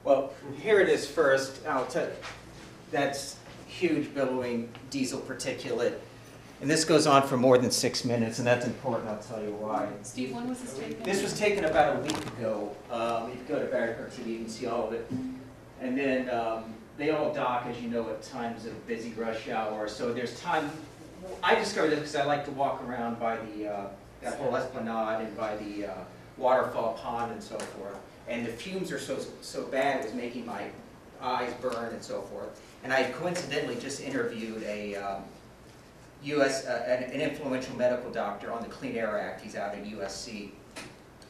Well, here it is first. I'll tell you, that's huge billowing diesel particulate. And this goes on for more than 6 minutes, and that's important. I'll tell you why. Steve, when was this taken? This was taken about a week ago. If you go to BatteryPark.TV, you can see all of it. And then they all dock, as you know, at times of busy rush hour. So there's time. I discovered this because I like to walk around by the that whole esplanade and by the waterfall pond and so forth. And the fumes are so bad, it was making my eyes burn and so forth. And I coincidentally just interviewed an influential medical doctor on the Clean Air Act. He's out at USC.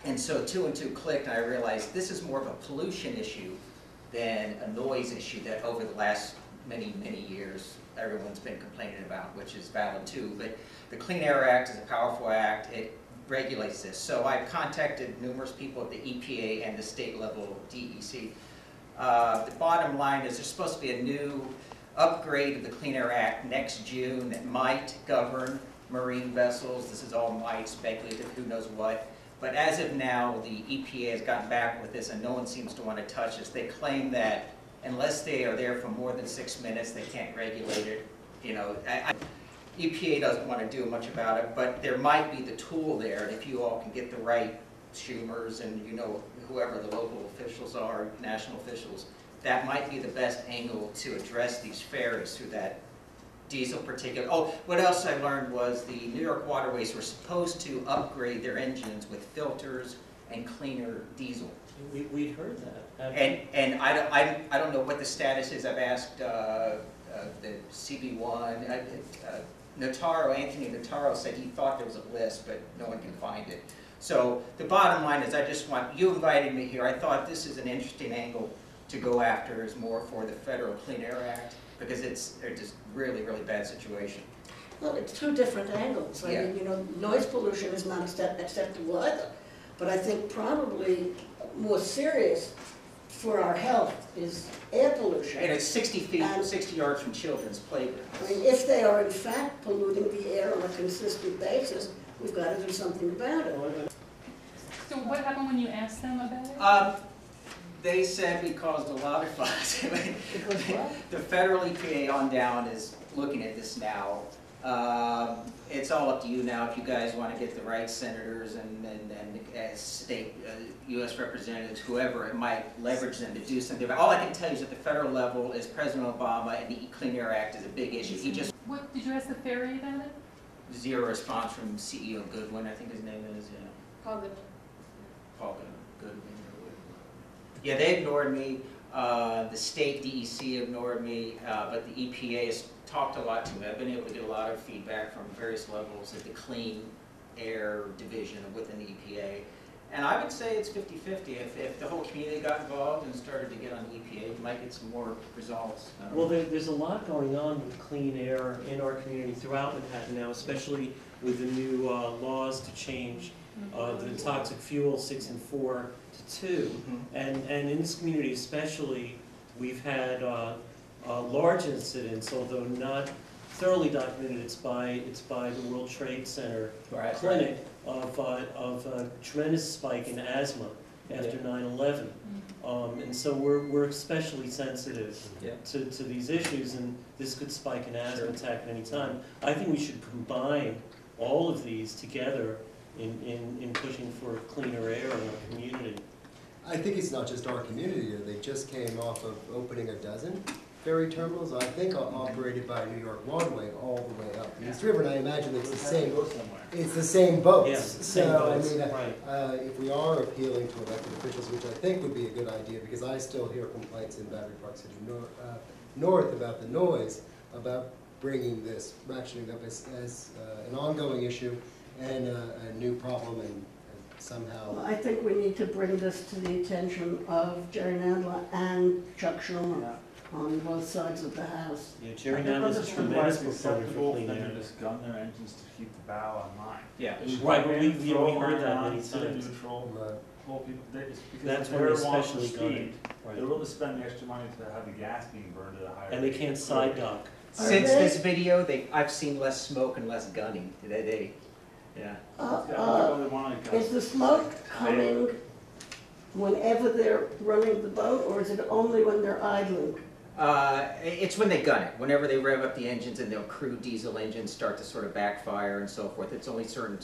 And so 2 and 2 clicked, and I realized this is more of a pollution issue than a noise issue that over the last many years everyone's been complaining about, which is valid too. But the Clean Air Act is a powerful act. It regulates this. So I've contacted numerous people at the EPA and the state level DEC. The bottom line is there's supposed to be a new upgrade of the Clean Air Act next June that might govern marine vessels. This is all might, speculative, who knows what. But as of now, the EPA has gotten back with this and no one seems to want to touch this. They claim that unless they are there for more than 6 minutes, they can't regulate it. You know, EPA doesn't want to do much about it, but there might be the tool there, and if you all can get the right Schumers and you know whoever the local officials are, national officials, that might be the best angle to address these ferries through that diesel particulate. Oh, what else I learned was the New York Waterways were supposed to upgrade their engines with filters and cleaner diesel. We'd heard that. And I don't know what the status is. I've asked the CB1. Anthony Notaro said he thought there was a list, but no one can find it. So the bottom line is you invited me here. I thought this is an interesting angle to go after, is more for the Federal Clean Air Act, because they're just really bad situation. Well, it's 2 different angles. I mean, you know, noise pollution is not acceptable either. But I think probably more serious for our health is air pollution. And it's 60 feet, 60 yards from children's playgrounds. I mean, if they are in fact polluting the air on a consistent basis, we've got to do something about it. So what happened when you asked them about it? They said we caused a lot of fuss. Because what? The federal EPA on down is looking at this now. It's all up to you now if you guys want to get the right senators and state U.S. representatives, whoever, it might leverage them to do something. But all I can tell you is at the federal level is President Obama and the Clean Air Act is a big issue. He just... What, did you ask the ferry about it? Zero response from CEO Goodwin, I think his name is. Yeah. Paul Goodwin. Paul Goodwin. Yeah, they ignored me. The state DEC ignored me, but the EPA has talked a lot to me. I've been able to get a lot of feedback from various levels at the Clean Air Division within the EPA. And I would say it's 50-50. If the whole community got involved and started to get on the EPA, you might get some more results. Well, there's a lot going on with clean air in our community throughout Manhattan now, especially with the new laws to change the toxic fuel 6 and 4 to 2. And in this community especially, we've had large incidents, although not thoroughly documented. It's by the World Trade Center clinic of a tremendous spike in asthma after 9/11. And so we're especially sensitive to these issues, and this could spike an asthma attack at any time. I think we should combine all of these together in pushing for cleaner air in our community. I think it's not just our community. They just came off of opening a dozen ferry terminals, I think operated by New York Waterway all the way up the East River, and I imagine it's the same. It's the same boats. Yeah, same boats. I mean, if we are appealing to elected officials, which I think would be a good idea, because I still hear complaints in Battery Park City North about the noise, about bringing this, ratcheting up as an ongoing issue and a new problem, and somehow. Well, I think we need to bring this to the attention of Jerry Nadler and Chuck Schumer on both sides of the House. Yeah, Jerry Nadler's a tremendous proponent for clean air. They just gun their engines to keep the bow online. Yeah. Right, but we heard that many times. Neutral. That's when they especially gun it. They're willing to spend the extra money to have the gas being burned at a higher rate. And they can't side dock. Since this video, I've seen less smoke and less gunning. Is the smoke coming whenever they're running the boat, or is it only when they're idling? It's when they gun it. Whenever they rev up the engines and their crude diesel engines start to sort of backfire and so forth. It's only certain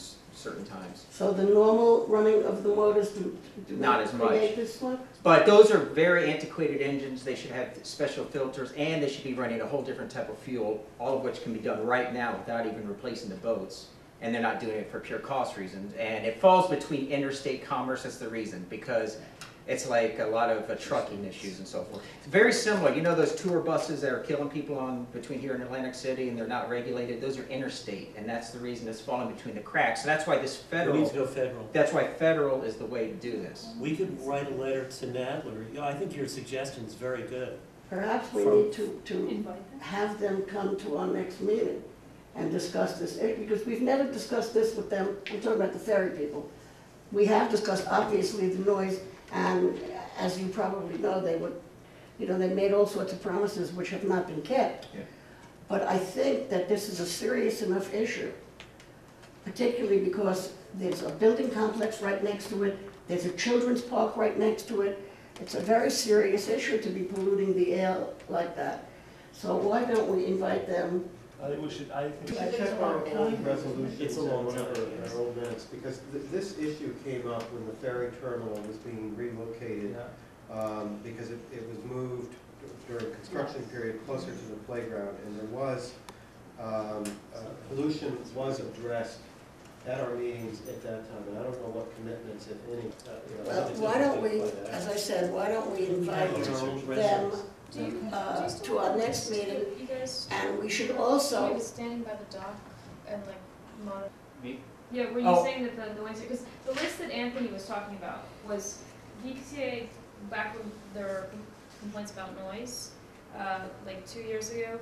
times. So the normal running of the motors do Not not as much. create this slip? But those are very antiquated engines. They should have special filters, and they should be running a whole different type of fuel, all of which can be done right now without even replacing the boats. And they're not doing it for pure cost reasons. And it falls between interstate commerce, that's the reason, because it's like a lot of trucking issues and so forth. It's very similar. You know those tour buses that are killing people on between here and Atlantic City and they're not regulated? Those are interstate, and that's the reason it's falling between the cracks. So that's why this We federal, need to go federal. that's why federal is the way to do this. We could write a letter to Nadler. Yeah, I think your suggestion is very good. Perhaps we From- need to Invite them. have them come to our next meeting and discuss this, because we've never discussed this with them. I'm talking about the ferry people. We have discussed, obviously, the noise, and as you probably know, they would, you know, they made all sorts of promises which have not been kept. Yeah. But I think that this is a serious enough issue, particularly because there's a building complex right next to it, there's a children's park right next to it. It's a very serious issue to be polluting the air like that. So why don't we invite them? I think we should, I think. I I think checked it's our a long old time. resolutions It's a and long whatever, time, in yes. our old minutes, because this issue came up when the ferry terminal was being relocated, because it was moved during construction period closer to the playground, and there was, pollution was addressed at our meetings at that time, and I don't know what commitments, if any, you know. Well, why don't we, as I said, why don't we invite Our own them residents. to our next meeting? You guys, And we should he also, was standing by the dock and like monitor. Yeah, were you Oh. saying that the noise, because the list that Anthony was talking about was BPCA, back when there were complaints about noise, like 2 years ago,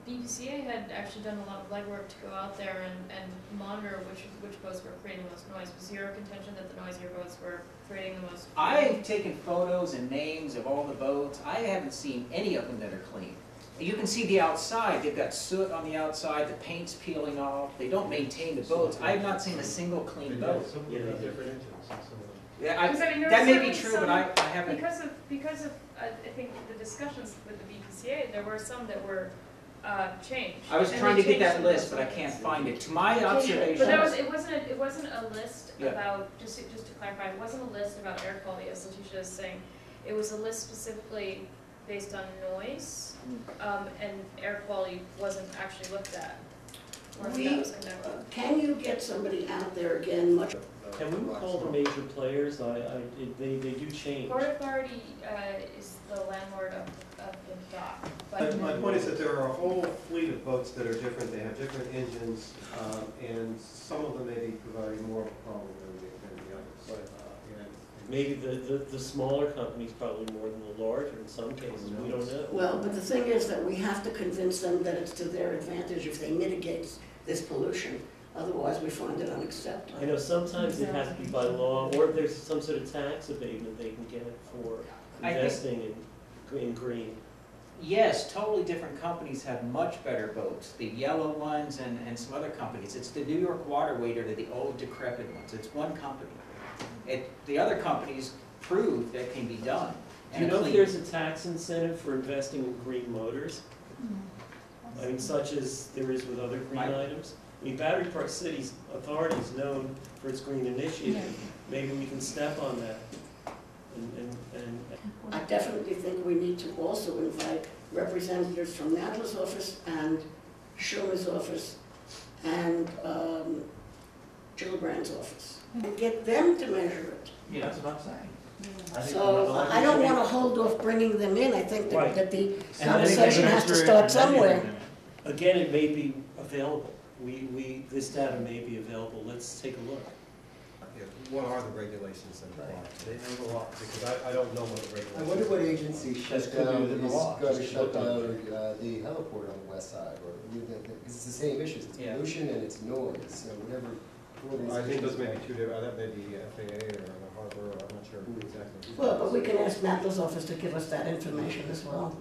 BPCA had actually done a lot of legwork to go out there and monitor which boats were creating the most noise. Was your contention that the noisier boats were creating the most? I've taken photos and names of all the boats. I haven't seen any of them that are clean. You can see the outside, they've got soot on the outside, the paint's peeling off, they don't maintain the boats. I have not seen a single clean boat. Yeah, they do. Different engines, some of them. Yeah, Because, I mean, there that was may be certainly true, but I haven't. Because of I think the discussions with the BPCA, there were some that were changed. I was And trying they to get that changed list, them. but I can't find it. To my But observation. But that was, it wasn't a list Yeah. about, just to clarify, it wasn't a list about air quality, as Letitia is saying. It was a list specifically based on noise, and air quality wasn't actually looked at. Or if that was conducted. can you get somebody out there again, much, Can we call the major players? They do change. Port Authority is the landlord of the dock, but. My point is that there are a whole fleet of boats that are different, they have different engines, and some of them may be providing more of a problem than the others. And- Maybe the smaller companies probably more than the larger in some cases, we don't know. well, but the thing is that we have to convince them that it's to their advantage if they mitigate this pollution. Otherwise, we find it unacceptable. I know sometimes it has to be by law, or if there's some sort of tax abatement they can get for I think- investing in green. Yes, totally different companies have much better boats. The yellow ones and some other companies. It's the New York Waterway that are the old decrepit ones. It's one company. The other companies prove that it can be done. Do you And know if clean. there's a tax incentive for investing in green motors? I mean, such as there is with other green I- items? I mean, Battery Park City's authority is known for its green initiative. Maybe we can step on that and I definitely think we need to also invite representatives from Nadler's office and Schumer's office and Gillibrand's office, and get them to measure it. Yeah, that's what I'm saying. I think So the- I don't want to hold off bringing them in. I think Right. that the And I think conversation there's has to Extra start and somewhere. everything. again, it may be available. This data may be available. Let's take a look. Yeah, what are the regulations that apply? They know the law. Because I don't know what the regulations. I wonder what agency This shut could be down, within the is law, going to just shut look on down it. the heliport on the west side, or, because it's the same issues, it's Yeah. pollution and it's noise, so whatever. I think those may be two different, that may be FAA or the harbor, I'm not sure exactly. Well, but we can ask Nadler's office to give us that information as well.